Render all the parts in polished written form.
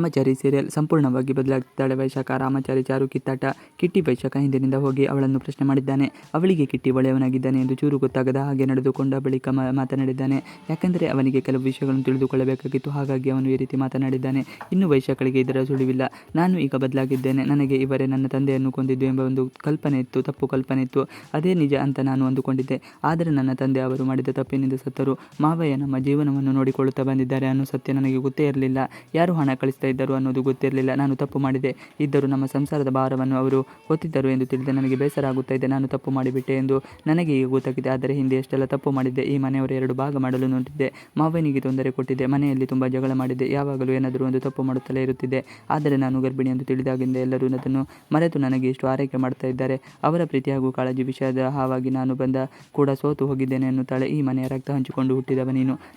Ramachari serial ಸಂಪೂರ್ಣವಾಗಿ ಬದಲಾಗ್ತಾಳೆ ವೈಶಾಖ. ರಾಮಾಚಾರಿ ಚಾರು ಕಿತ್ತಾಟ. ಕಿಟ್ಟಿ ವೈಶಾಖ ಹಿಂದಿನಿಂದ ಹೋಗಿ ಅವಳನ್ನು ಪ್ರಶ್ನೆ ಮಾಡಿದ್ದಾನೆ. ಅವಳಿಗೆ ಕಿಟ್ಟಿ ಒಳ್ಳೆಯವನಾಗಿದ್ದಾನೆ ಎಂದು ಚೂರು ಗೊತ್ತಾಗದ ಹಾಗೆ ನಡೆದುಕೊಂಡ ಬಳಿಕ ಮಾತನಾಡಿದ್ದಾನೆ. ಯಾಕೆಂದರೆ ಅವನಿಗೆ ಕೆಲವು ವಿಷಯಗಳನ್ನು ತಿಳಿದುಕೊಳ್ಳಬೇಕಾಗಿತ್ತು, ಹಾಗಾಗಿ ಅವನು ಈ ರೀತಿ ಮಾತನಾಡಿದ್ದಾನೆ. ಇನ್ನು ವೈಶಾಖಳಿಗೆ ಇದರ ಸುಳಿವಿಲ್ಲ. ನಾನು ಈಗ ಬದಲಾಗಿದ್ದೇನೆ, ನನಗೆ ಇವರೇ ನನ್ನ ತಂದೆಯನ್ನು ಕೊಂದಿದ್ದು ಎಂಬ ಒಂದು ಕಲ್ಪನೆ ಇತ್ತು, ತಪ್ಪು ಕಲ್ಪನೆ ಇತ್ತು. ಅದೇ ನಿಜ ಅಂತ ನಾನು ಅಂದುಕೊಂಡಿದ್ದೆ. ಆದರೆ ನನ್ನ ತಂದೆ ಅವರು ಮಾಡಿದ ತಪ್ಪಿನಿಂದ ಸತ್ತರು. ಮಾವಯ್ಯ ನಮ್ಮ ಜೀವನವನ್ನು ನೋಡಿಕೊಳ್ಳುತ್ತಾ ಬಂದಿದ್ದಾರೆ ಅನ್ನೋ ಸತ್ಯ ನನಗೆ ಗೊತ್ತೇ ಇರಲಿಲ್ಲ. ಯಾರು ಹಣ ಕಳಿಸ್ತಾ ಇದ್ದರು ಅನ್ನೋದು ಗೊತ್ತಿರಲಿಲ್ಲ. ನಾನು ತಪ್ಪು ಮಾಡಿದೆ. ಇದ್ದರೂ ನಮ್ಮ ಸಂಸಾರದ ಭಾರವನ್ನು ಅವರು ಹೊತ್ತಿದ್ದರು ಎಂದು ತಿಳಿದು ನನಗೆ ಬೇಸರ ಆಗುತ್ತಾ ಇದೆ. ನಾನು ತಪ್ಪು ಮಾಡಿಬಿಟ್ಟೆ ಎಂದು ನನಗೆ ಈಗ ಗೊತ್ತಾಗಿದೆ. ಆದರೆ ಹಿಂದೆ ಎಷ್ಟೆಲ್ಲ ತಪ್ಪು ಮಾಡಿದ್ದೆ. ಈ ಮನೆಯವರ 2 ಭಾಗ ಮಾಡಲು ನೋಡಿದ್ದೆ. ಮಾವನಿಗೆ ತೊಂದರೆ ಕೊಟ್ಟಿದ್ದೆ. ಮನೆಯಲ್ಲಿ ತುಂಬ ಜಗಳ ಮಾಡಿದ್ದೆ. ಯಾವಾಗಲೂ ಏನಾದರೂ ಒಂದು ತಪ್ಪು ಮಾಡುತ್ತಲೇ ಇರುತ್ತಿದ್ದೆ. ಆದರೆ ನಾನು ಗರ್ಭಿಣಿ ಎಂದು ತಿಳಿದಾಗಿಂದ ಎಲ್ಲರೂ ಅದನ್ನು ಮರೆತು ನನಗೆ ಇಷ್ಟು ಆರೈಕೆ ಮಾಡ್ತಾ ಇದ್ದಾರೆ. ಅವರ ಪ್ರೀತಿ ಹಾಗೂ ಕಾಳಜಿ ವಿಷಯದ ಹಾವಾಗಿ ನಾನು ಬಂದ ಕೂಡ ಸೋತು ಹೋಗಿದ್ದೇನೆ ಎನ್ನುತ್ತಾಳೆ. ಈ ಮನೆಯ ರಕ್ತ ಹಂಚಿಕೊಂಡು ಹುಟ್ಟಿದವ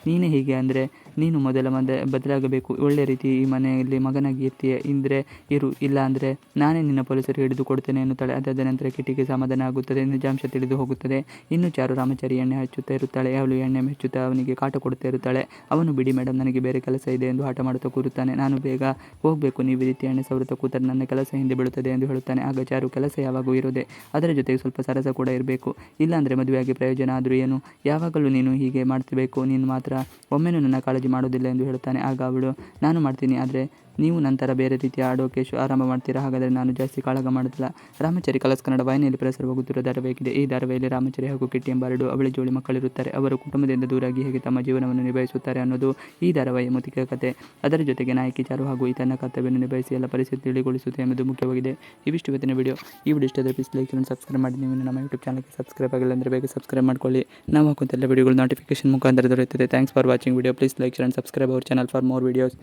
ನೀನೇ ಹೀಗೆ ಅಂದರೆ ನೀನು ಮೊದಲ ಬದಲಾಗಬೇಕು. ಒಳ್ಳೆ ರೀತಿ ಈ ಮನೆಯಲ್ಲಿ ಮಗನಾಗಿ ಇರ್ತೀಯ ಇದ್ರೆ ಇರು, ಇಲ್ಲ ಅಂದರೆ ನಾನೇ ನಿನ್ನ ಪೊಲೀಸರು ಹಿಡಿದು ಕೊಡ್ತೇನೆ ಎನ್ನುತ್ತಾಳೆ. ಅದಾದ ನಂತರ ಕಿಟಿಗೆ ಸಮಾಧಾನ ಆಗುತ್ತದೆ. ನಿಜಾಂಶ ತಿಳಿದು ಹೋಗುತ್ತದೆ. ಇನ್ನು ಚಾರು ರಾಮಚಾರಿ ಎಣ್ಣೆ ಹಚ್ಚುತ್ತಾ ಇರುತ್ತಾಳೆ. ಅವಳು ಎಣ್ಣೆ ಮೆಚ್ಚುತ್ತಾ ಅವನಿಗೆ ಕಾಟ ಕೊಡುತ್ತಾ ಇರುತ್ತಾಳೆ. ಅವನು ಬಿಡಿ ಮೇಡಮ್, ನನಗೆ ಬೇರೆ ಕೆಲಸ ಇದೆ ಎಂದು ಆಟ ಮಾಡುತ್ತಾ ಕೂರುತ್ತಾನೆ. ನಾನು ಬೇಗ ಹೋಗಬೇಕು, ನೀವು ಈ ರೀತಿ ಎಣ್ಣೆ ಸವರುತ್ತಾ ಕೂತರೆ ನನ್ನ ಕೆಲಸ ಹಿಂದೆ ಬೀಳುತ್ತದೆ ಎಂದು ಹೇಳುತ್ತಾನೆ. ಆಗ ಚಾರು, ಕೆಲಸ ಯಾವಾಗೂ ಇರೋದೆ, ಅದರ ಜೊತೆಗೆ ಸ್ವಲ್ಪ ಸರಸ ಕೂಡ ಇರಬೇಕು, ಇಲ್ಲಾಂದರೆ ಮದುವೆಯಾಗಿ ಪ್ರಯೋಜನ ಆದರೂ ಏನು, ಯಾವಾಗಲೂ ನೀನು ಹೀಗೆ ಮಾಡ್ತಿರಬೇಕು, ನೀನು ಮಾತ್ರ ಒಮ್ಮೆನೂ ನನ್ನ ಕಾಳಜಿ ಮಾಡೋದಿಲ್ಲ ಎಂದು ಹೇಳುತ್ತಾನೆ. ಆಗ ಅವಳು, ನಾನು ಮಾಡ್ತೀನಿ, ಆದರೆ ನೀವು ನಂತರ ಬೇರೆ ರೀತಿಯ ಆಡೋಕೆ ಆರಂಭ ಮಾಡ್ತೀರಾ, ಹಾಗಾದರೆ ನಾನು ಜಾಸ್ತಿ ಕಾಳಗ ಮಾಡೋದಿಲ್ಲ. ರಾಮಚಾರಿ ಕಲರ್ಸ್ ಕನ್ನಡ ವಾಹಿನಿಯಲ್ಲಿ ಪ್ರಸಾರವಾಗುತ್ತಿರುವ ಧಾರಾವಾಹಿಯಾಗಿದೆ. ಈ ಧಾರಾವಾಹಿಯಲ್ಲಿ ರಾಮಚಾರಿ ಹಾಗೂ ಕಿಟ್ಟಿ ಎಂಬ 2 ಅವಳಿ ಜೋಳಿ ಮಕ್ಕಳಿರುತ್ತಾರೆ. ಅವರು ಕುಟುಂಬದಿಂದ ದೂರಾಗಿ ಹೇಗೆ ತಮ್ಮ ಜೀವನವನ್ನು ನಿಭಾಯಿಸುತ್ತಾರೆ ಅನ್ನೋದು ಈ ಧಾರಾವಾಹಿಯ ಮುಖ್ಯ ಕಥೆ. ಅದರ ಜೊತೆಗೆ ನಾಯಕಿ ಚಾರು ಹಾಗೂ ತನ್ನ ಕರ್ತವ್ಯವನ್ನು ನಿಭಾಯಿಸಿ ಎಲ್ಲ ಪರಿಸ್ಥಿತಿ ತಿಳಿಗೊಳಿಸುತ್ತೆ ಎಂಬುದು ಮುಖ್ಯವಾಗಿದೆ. ಇವಿಷ್ಟು ಇವತ್ತಿನ ವಿಡಿಯೋ. ಈ ವಿಡಿಯೋ ಇಷ್ಟದ ಪ್ಲೀಸ್ ಲೈಕ್ and ಸಬ್ಸ್ಕ್ರೈಬ್ ಮಾಡಿ. ನೀವು ನಮ್ಮ ಯೂಟ್ಯೂಬ್ ಚಾನಲ್ಗೆ ಸಬ್ಸ್ಕ್ರೈಬ್ ಆಗಿಲ್ಲ ಅಂದರೆ ಬೇಗ ಸಬ್ಸ್ಕ್ರೈಬ್ ಮಾಡ್ಕೊಳ್ಳಿ. ನಾವು ಹಾಕುವಂಥ ಎಲ್ಲ ವಿಡಿಯೋಗಳು ನೋಟಿಫಿಕೇಶನ್ ಮುಖಾಂತರ ದೊರೆಯುತ್ತದೆ. Thanks for watching video. Please like and subscribe our channel for more videos.